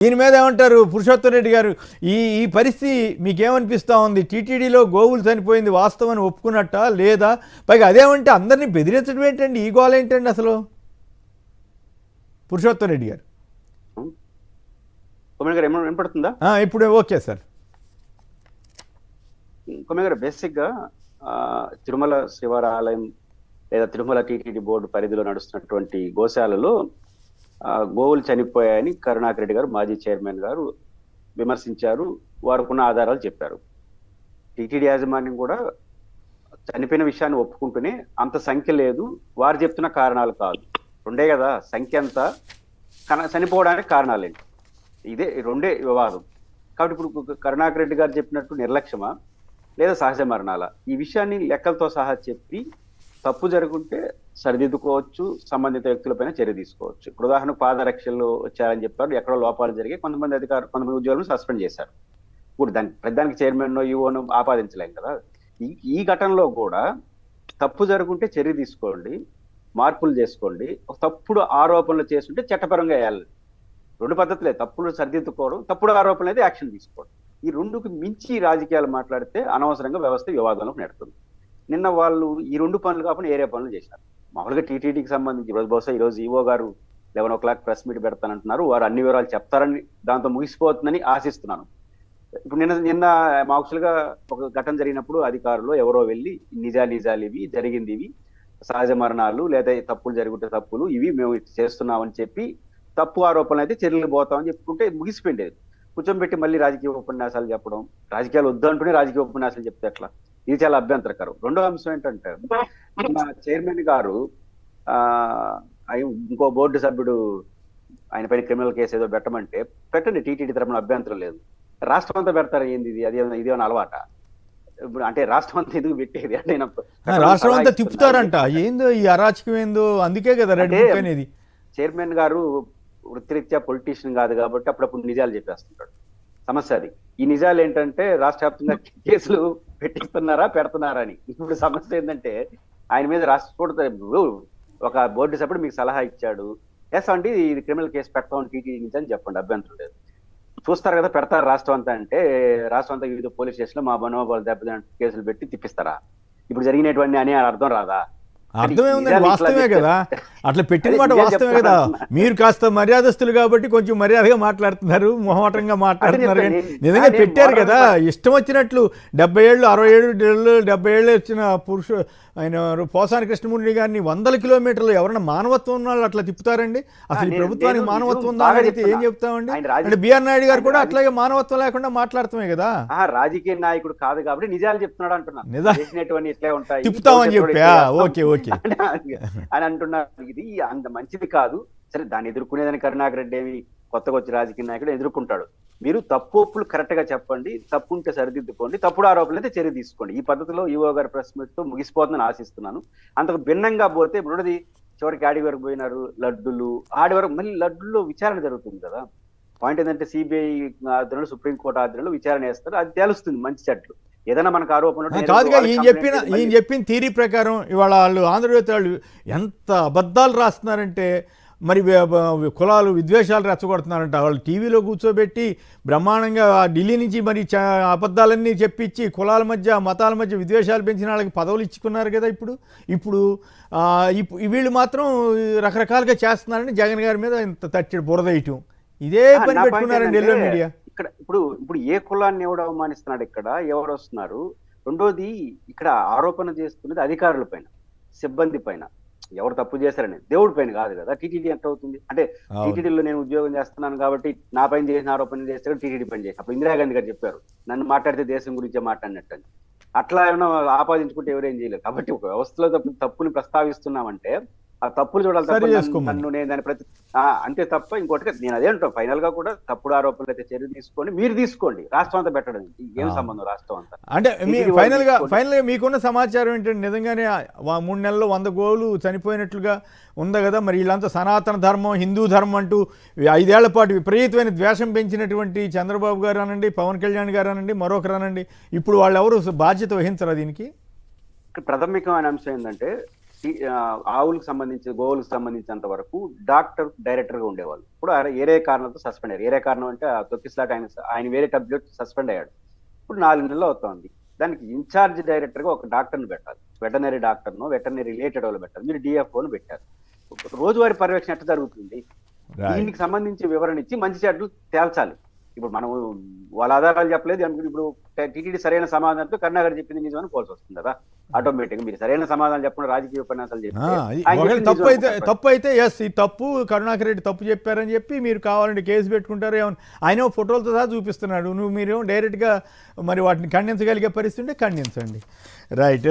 దీని మీద ఏమంటారు పురుషోత్తం రెడ్డి గారు? ఈ ఈ పరిస్థితి మీకేమనిపిస్తూ ఉంది? టీటీడీలో గోవులు చనిపోయింది వాస్తవం అని ఒప్పుకున్నట్ట లేదా? పైగా అదేమంటే అందరినీ బెదిరించడం ఏంటండి? ఈ గోల ఏంటండి అసలు పురుషోత్తం రెడ్డి గారు? కొమ్మిడి గారు ఏమన్నా వినపడుతుందా? ఇప్పుడు ఓకే సార్. కొమ్మిడి గారు బేసిక్గా తిరుమల శ్రీవారి ఆలయం లేదా తిరుమల టీటీడీ బోర్డు పరిధిలో నడుస్తున్నటువంటి గోశాలలో గోవులు చనిపోయాయని కరుణాకర్ రెడ్డి గారు మాజీ చైర్మన్ గారు విమర్శించారు. వారుకున్న ఆధారాలు చెప్పారు. టీటీడీ యాజమాన్యం కూడా చనిపోయిన విషయాన్ని ఒప్పుకుంటూనే అంత సంఖ్య లేదు, వారు చెప్తున్న కారణాలు కాదు, రెండే కదా సంఖ్య అంతా, చనిపోవడానికి కారణాలేంటి, ఇదే రెండే వివాదం. కాబట్టి ఇప్పుడు కరుణాకర్ రెడ్డి గారు చెప్పినట్టు నిర్లక్ష్యమా లేదా సహజ మరణాల, ఈ విషయాన్ని లెక్కలతో సహా చెప్పి తప్పు జరుగుంటే సరిదిద్దుకోవచ్చు, సంబంధిత వ్యక్తులపైన చర్య తీసుకోవచ్చు. ఇప్పుడు ఉదాహరణకు పాదరక్షలు వచ్చారని చెప్పారు, ఎక్కడో లోపాలు జరిగి కొంతమంది కొంతమంది ఉద్యోగులను సస్పెండ్ చేశారు. ఇప్పుడు దానికి చైర్మన్ ఈఓను ఆపాదించలేం కదా. ఈ ఘటనలో కూడా తప్పు జరుగుంటే చర్య తీసుకోండి, మార్పులు చేసుకోండి. తప్పుడు ఆరోపణలు చేస్తుంటే చట్టపరంగా వేయాలి. రెండు పద్ధతులే, తప్పులు సరిదిద్దుకోవడం, తప్పుడు ఆరోపణలు అయితే యాక్షన్ తీసుకోవడం. ఈ రెండుకు మించి రాజకీయాలు మాట్లాడితే అనవసరంగా వ్యవస్థ వివాదంలోకి నెడుతుంది. నిన్న వాళ్ళు ఈ రెండు పనులు కాకుండా ఏరే పనులు చేశారు. మామూలుగా టీటీడీకి సంబంధించి బహుశా ఈరోజు ఈఓ గారు 11 o'clock ప్రెస్ మీట్ పెడతానంటున్నారు. వారు అన్ని వివరాలు చెప్తారని, దాంతో ముగిసిపోతుందని ఆశిస్తున్నాను. ఇప్పుడు నిన్న మామూలుగా ఒక ఘటన జరిగినప్పుడు అధికారులు ఎవరో వెళ్ళి నిజాలు ఇవి జరిగింది, ఇవి సహజ మరణాలు లేదా తప్పులు జరుగుంటే తప్పులు ఇవి మేము చేస్తున్నామని చెప్పి తప్పు ఆరోపణలు అయితే చర్యలు పోతామని చెప్పుకుంటే ముగిసిపోయిండేది. కూర్చోబెట్టి మళ్ళీ రాజకీయ ఉపన్యాసాలు చెప్పడం, రాజకీయాలు వద్దంటూనే రాజకీయ ఉపన్యాసాలు చెప్తే ఎట్లా? ఇది చాలా అభ్యంతరకరం. రెండో అంశం ఏంటంటే, చైర్మన్ గారు ఇంకో బోర్డు సభ్యుడు ఆయన పైన క్రిమినల్ కేసు ఏదో పెట్టమంటే పెట్టండి, టీటీడీ తరపున అభ్యంతరం లేదు. రాష్ట్రం అంతా పెడతారు ఏంది ఇది? ఇదేమైనా అలవాట? ఇప్పుడు అంటే రాష్ట్రం అంతా ఎందుకు పెట్టేది అంటే, రాష్ట్రం అంతా తిప్పుతారంట. ఏందో ఈ అరాచకం ఏందో, అందుకే కదా రెడ్ బుక్ అనేది. చైర్మన్ గారు వృత్తిరీత్యా పొలిటీషియన్ కాదు కాబట్టి అప్పుడప్పుడు నిజాలు చెప్పేస్తుంటాడు. సమస్య అది. ఈ నిజాలు ఏంటంటే రాష్ట్ర వ్యాప్తంగా కేసులు పెట్టిస్తున్నారా పెడుతున్నారా అని. ఇప్పుడు సమస్య ఏంటంటే ఆయన మీద రాష్ట్ర ఒక బోర్డు సభ్యుడు మీకు సలహా ఇచ్చాడు, ఎస్ అండి ఇది క్రిమినల్ కేసు పెడతాం టీటీడీ నుంచి అని చెప్పండి, అభ్యంతరం లేదు. చూస్తారు కదా, పెడతారు రాష్ట్రం అంతా అంటే రాష్ట్రం అంతా వివిధ పోలీస్ స్టేషన్లో మా మనోభావాలు దెబ్బతిన కేసులు పెట్టి తిప్పిస్తారా? ఇప్పుడు జరిగినటువంటి అని అర్థం రాదా? అర్థమేముంది, వాస్తవమే కదా. అట్లా పెట్టిన మాట వాస్తవమే కదా. మీరు కాస్త మర్యాదస్తులు కాబట్టి కొంచెం మర్యాదగా మాట్లాడుతున్నారు, మొహమాటంగా మాట్లాడుతున్నారు. కానీ నిజంగా పెట్టారు కదా, ఇష్టం వచ్చినట్లు 70 ఏళ్ళు 70 ఏళ్ళు వచ్చిన ఆయన పోసాని కృష్ణమూర్తి గారిని 100 కిలోమీటర్లు ఎవరైనా మానవత్వం ఉన్న వాళ్ళు అట్లా తిప్పుతారండి? అసలు ఈ ప్రభుత్వానికి మానవత్వం ఉందా అడిగితే ఏం చెప్తామండి? అంటే బిఆర్ నాయుడు గారు కూడా అట్లాగే మానవత్వం లేకుండా మాట్లాడతామే కదా. రాజకీయ నాయకుడు కాదు కాబట్టి నిజాలు చెప్తున్నాడు అంటున్నాను. చేసినటువంటి ఇట్లే ఉంటాయి, తిప్పుతామని చెప్పా. ఓకే అని అంటున్నారు. ఇది అంత మంచిది కాదు. సరే, దాన్ని ఎదుర్కొనేదని కరుణాకర్ రెడ్డి ఏమి కొత్తగా వచ్చి రాజకీయ నాయకుడు ఎదుర్కొంటాడు. మీరు తప్పు ఒప్పులు కరెక్ట్ గా చెప్పండి, తప్పు ఉంటే సరిదిద్దుకోండి, తప్పుడు ఆరోపణలు అయితే చర్య తీసుకోండి. ఈ పద్ధతిలో ఈఓ గారి ప్రెస్ మీట్ తో ముగిసిపోతుందని ఆశిస్తున్నాను. అంతకు భిన్నంగా పోతే ఇప్పుడు చివరికి ఆడి వరకు పోయినారు, లడ్డులు ఆడి వరకు మళ్ళీ లడ్డుల్లో విచారణ జరుగుతుంది కదా. పాయింట్ ఏంటంటే సిబిఐ ఆధ్వర్యంలో సుప్రీంకోర్టు ఆధ్వర్యంలో విచారణ చేస్తారు, అది తెలుస్తుంది మంచి చెట్లు. ఏదైనా మనకు ఆరోపణ కాదుగా. ఈయన చెప్పిన థియరీ ప్రకారం ఇవాళ వాళ్ళు ఆంధ్రజ్యోతి వాళ్ళు ఎంత అబద్ధాలు రాస్తున్నారంటే, మరి కులాలు విద్వేషాలు రెచ్చగొడుతున్నారంట. వాళ్ళు టీవీలో కూర్చోబెట్టి బ్రహ్మాండంగా ఢిల్లీ నుంచి మరి అబద్ధాలన్నీ చెప్పించి కులాల మధ్య మతాల మధ్య విద్వేషాలు పెంచిన వాళ్ళకి పదవులు ఇచ్చుకున్నారు కదా. ఇప్పుడు వీళ్ళు మాత్రం రకరకాలుగా చేస్తున్నారని జగన్ గారి మీద ఇంత తట్టి బురదయటం, ఇదే పని పెట్టుకున్నారండి ఎల్లో మీడియా. ఇక్కడ ఇప్పుడు ఏ కులాన్ని ఎవడు అవమానిస్తున్నాడు, ఇక్కడ ఎవరు వస్తున్నారు? రెండోది, ఇక్కడ ఆరోపణ చేస్తున్నది అధికారుల పైన, సిబ్బంది పైన, ఎవరు తప్పు చేశారని, దేవుడి పైన కాదు కదా. టీటీడీ ఎంత అవుతుంది అంటే, టీటీడీలో నేను ఉద్యోగం చేస్తున్నాను కాబట్టి నా పైన చేసిన ఆరోపణలు చేస్తే టీటీడీ పైన చేసిన. అప్పుడు ఇందిరాగాంధీ గారు చెప్పారు, నన్ను మాట్లాడితే దేశం గురించే మాట్లాడినట్టు అని. అట్లా ఏమైనా ఆపాదించుకుంటే ఎవరేం చేయలేదు. కాబట్టి ఒక వ్యవస్థలో తప్పుని ప్రస్తావిస్తున్నామంటే ఆ తప్పులు చూడాలి తప్ప నన్ను నేను దాని ప్రతి అంతే తప్ప ఇంకోటి నేను అదే అంటాను. ఫైనల్ గా కూడా తప్పుడు ఆరోపణలు అయితే చర్య తీసుకోండి, మీరు తీసుకోండి, రాష్ట్రం అంతా పెట్టడం ఏం సంబంధం రాష్ట్రం అంతా. అంటే ఫైనల్ గా మీకున్న సమాచారం ఏంటంటే, నిజంగానే 3 నెలల్లో 100 గోవులు చనిపోయినట్లుగా ఉందా కదా. మరి వీళ్ళంతా సనాతన ధర్మం, హిందూ ధర్మం అంటూ 5 ఏళ్ల పాటు విపరీతమైన ద్వేషం పెంచినటువంటి చంద్రబాబు గారు అనండి, పవన్ కళ్యాణ్ గారు అనండి, మరొకరు అనండి, ఇప్పుడు వాళ్ళు ఎవరు బాధ్యత వహించరా దీనికి? ప్రాథమికమైన అంశం ఏంటంటే, ఆవులకు సంబంధించి గోవులకు సంబంధించినంత వరకు డాక్టర్ డైరెక్టర్ గా ఉండేవాళ్ళు. ఇప్పుడు ఆయన ఏరే కారణంతో సస్పెండ్ అయ్యారు. ఏరే కారణం అంటే ఆ తొక్కిసలాట ఆయన వేరే టబ్లెట్ సస్పెండ్ అయ్యాడు. ఇప్పుడు 4 నెలలు అవుతోంది. దానికి ఇన్ఛార్జ్ డైరెక్టర్ గా ఒక డాక్టర్ని పెట్టాలి. వెటనరీ డాక్టర్ను, వెటనరీ రిలేటెడ్ వాళ్ళు పెట్టాలి. మీరు డిఎఫ్ఓను పెట్టారు. రోజువారీ పర్యవేక్షణ ఎట్లా జరుగుతుంది? దీనికి సంబంధించి వివరణ ఇచ్చి మంచి చెడ్డలు తేల్చాలి. ఇప్పుడు మనం వాళ్ళ ఆధారాలు చెప్పలేదు ఇప్పుడు టీటీడీ సరైన సమాధానంతో కరుణాకర్ చెప్పింది నిజమని పోల్సి వస్తుంది కదా. ఆటోమేటిక్ మీరు సరైన సమాధానం చెప్పకుండా రాజకీయ ఉపన్యాసాలు తప్పు అయితే ఎస్ ఈ తప్పు కరుణాకర్ రెడ్డి తప్పు చెప్పారని చెప్పి మీరు కావాలంటే కేసు పెట్టుకుంటారు. ఏమన్నా ఆయన ఫోటోలతో సహా చూపిస్తున్నాడు. మీరేమో డైరెక్ట్గా మరి వాటిని ఖండించగలిగే పరిస్థితి ఉంటే ఖండించండి. రైట్.